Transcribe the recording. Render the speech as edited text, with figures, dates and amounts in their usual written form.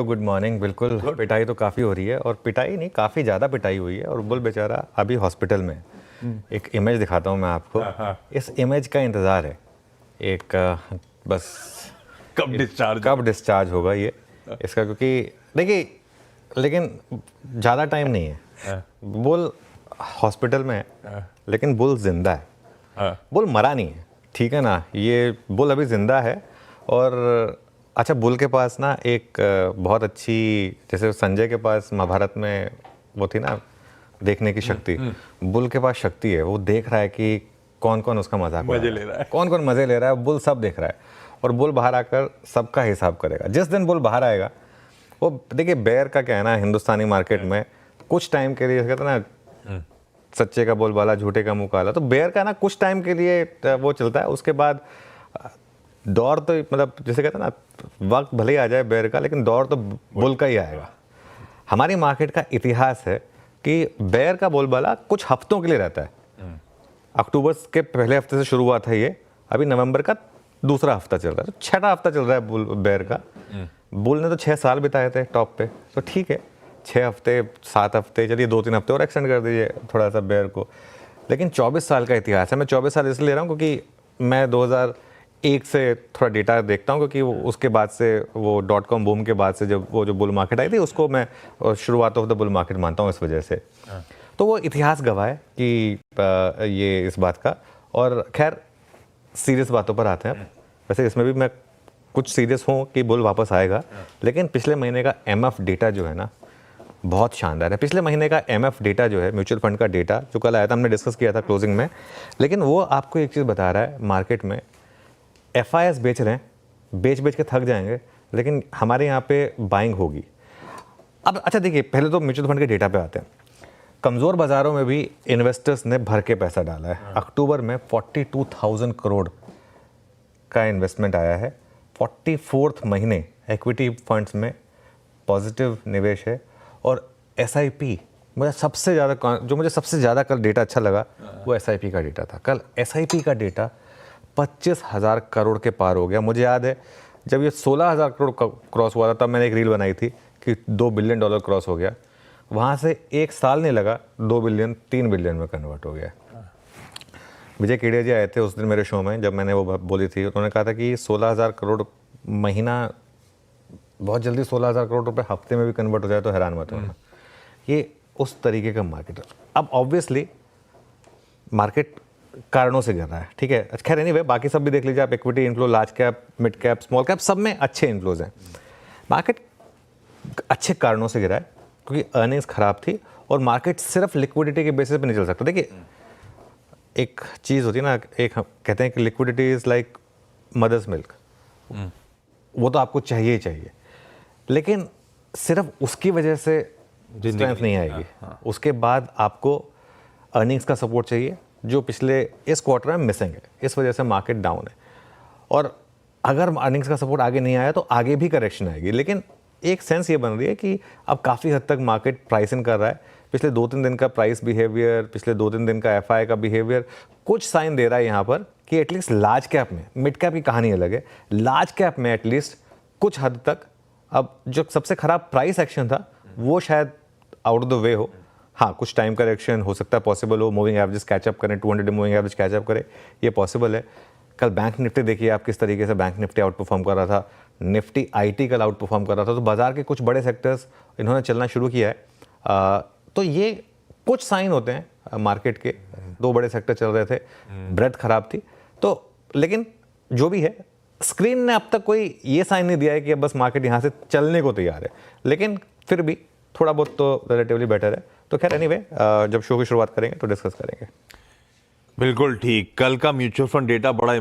Good morning. बिल्कुल पिटाई तो काफ़ी हो रही है, और पिटाई नहीं, काफ़ी ज़्यादा पिटाई हुई है, और बुल बेचारा अभी हॉस्पिटल में है। एक इमेज दिखाता हूँ मैं आपको। इस इमेज का इंतज़ार है एक बस कब डिस्चार्ज होगा ये इसका, क्योंकि देखिए, लेकिन ज़्यादा टाइम नहीं है। बुल हॉस्पिटल में है, लेकिन बुल जिंदा है। बुल मरा नहीं है, ठीक है ना। ये बुल अभी जिंदा है। और अच्छा, बुल के पास ना एक बहुत अच्छी, जैसे संजय के पास महाभारत में वो थी ना देखने की शक्ति, बुल के पास शक्ति है। वो देख रहा है कि कौन कौन उसका मजाक मजे ले रहा है, कौन कौन मजे ले रहा है। बुल सब देख रहा है, और बुल बाहर आकर सबका हिसाब करेगा। जिस दिन बुल बाहर आएगा, वो देखिए, बेयर का क्या है ना, हिंदुस्तानी मार्केट में कुछ टाइम के लिए कहते हैं ना, सच्चे का बोलबाला झूठे का मुंह काला। तो बेयर का ना कुछ टाइम के लिए वो चलता है, उसके बाद दौर तो मतलब जैसे कहते हैं ना, वक्त भले ही आ जाए बेयर का, लेकिन दौर तो बुल का ही आएगा। हमारी मार्केट का इतिहास है कि बेयर का बोलबाला कुछ हफ्तों के लिए रहता है। अक्टूबर के पहले हफ्ते से शुरू हुआ था ये, अभी नवंबर का दूसरा हफ्ता चल रहा है, तो छठा हफ्ता चल रहा है बुल बेयर का। बुल ने तो 6 साल बिताए थे टॉप पे, तो ठीक है, 6 हफ्ते 7 हफ्ते, चलिए 2-3 हफ्ते और एक्सटेंड कर दीजिए थोड़ा सा बेयर को। लेकिन 24 साल का इतिहास है। मैं 24 साल इसलिए ले रहा हूँ क्योंकि मैं 2001 से थोड़ा डेटा देखता हूँ, क्योंकि उसके बाद से वो .com बूम के बाद से जब वो जो बुल मार्केट आई थी, उसको मैं शुरुआत ऑफ द बुल मार्केट मानता हूँ इस वजह से। तो वो इतिहास गवाह है कि ये इस बात का। और खैर, सीरियस बातों पर आते हैं। वैसे इसमें भी मैं कुछ सीरियस हूँ कि बुल वापस आएगा, लेकिन पिछले महीने का MF डेटा जो है ना, बहुत शानदार है। पिछले महीने का MF डेटा जो है, म्यूचुअल फंड का डेटा जो कल आया था, हमने डिस्कस किया था क्लोजिंग में, लेकिन वो आपको एक चीज़ बता रहा है, मार्केट में FIS बेच रहे हैं, बेच के थक जाएंगे, लेकिन हमारे यहाँ पे बाइंग होगी। अब अच्छा देखिए, पहले तो म्यूचुअल फंड के डेटा पे आते हैं। कमज़ोर बाज़ारों में भी इन्वेस्टर्स ने भर के पैसा डाला है। अक्टूबर में 42,000 करोड़ का इन्वेस्टमेंट आया है। 44th महीने इक्विटी फंड्स में पॉजिटिव निवेश है। और SIP, मुझे सबसे ज़्यादा कल डेटा अच्छा लगा वो SIP का डेटा था। कल SIP का डेटा 25,000 करोड़ के पार हो गया। मुझे याद है जब ये 16,000 करोड़ क्रॉस हुआ था, तब मैंने एक रील बनाई थी कि $2 बिलियन क्रॉस हो गया। वहाँ से 1 साल नहीं लगा, 2 बिलियन 3 बिलियन में कन्वर्ट हो गया। विजय केडिया जी आए थे उस दिन मेरे शो में, जब मैंने वो बोली थी। उन्होंने कहा था कि 16,000 करोड़ महीना बहुत जल्दी 16,000 करोड़ रुपए हफ्ते में भी कन्वर्ट हो जाए तो हैरान मत होना। ये उस तरीके का मार्केट है। अब ऑब्वियसली मार्केट कारणों से गिर रहा है, ठीक है। खैर एनीवे, बाकी सब भी देख लीजिए आप। Equity inflow, large cap, mid cap, small cap, सब में अच्छे इन्फ्लोज हैं। मार्केट अच्छे कारणों से गिरा है क्योंकि अर्निंग्स खराब थी, और मार्केट सिर्फ लिक्विडिटी के बेसिस पे नहीं चल सकता। देखिए, एक चीज़ होती है ना, एक कहते हैं कि liquidity is like mother's milk. वो तो आपको चाहिए ही चाहिए, लेकिन सिर्फ उसकी वजह से स्ट्रेंथ नहीं आएगी। उसके बाद आपको अर्निंग्स का सपोर्ट चाहिए, जो पिछले इस क्वार्टर में मिसिंग है। इस वजह से मार्केट डाउन है, और अगर अर्निंग्स का सपोर्ट आगे नहीं आया तो आगे भी करेक्शन आएगी। लेकिन एक सेंस ये बन रही है कि अब काफ़ी हद तक मार्केट प्राइस इन कर रहा है। पिछले 2-3 दिन का प्राइस बिहेवियर, पिछले 2-3 दिन का FI का बिहेवियर कुछ साइन दे रहा है यहाँ पर कि एटलीस्ट लार्ज कैप में, मिड कैप की कहानी अलग है, लार्ज कैप में एटलीस्ट कुछ हद तक अब जो सबसे खराब प्राइस एक्शन था वो शायद आउट ऑफ द वे हो। हाँ, कुछ टाइम करेक्शन हो सकता है, पॉसिबल हो, मूविंग एवरेज कैचअप करें, 200 मूविंग एवरेज कैचअप करे, ये पॉसिबल है। कल बैंक निफ्टी देखिए आप किस तरीके से बैंक निफ्टी आउट परफॉर्म कर रहा था, निफ्टी IT कल आउट परफॉर्म कर रहा था। तो बाजार के कुछ बड़े सेक्टर्स इन्होंने चलना शुरू किया है। तो ये कुछ साइन होते हैं मार्केट के। 2 बड़े सेक्टर चल रहे थे, ब्रेथ खराब थी, तो लेकिन जो भी है, स्क्रीन ने अब तक कोई ये साइन नहीं दिया है कि अब बस मार्केट यहाँ से चलने को तैयार है, लेकिन फिर भी थोड़ा बहुत तो रिलेटिवली बेटर है। तो खैर एनीवे, जब शो की शुरुआत करेंगे तो डिस्कस करेंगे। बिल्कुल ठीक। कल का म्यूचुअल फंड डेटा बड़ा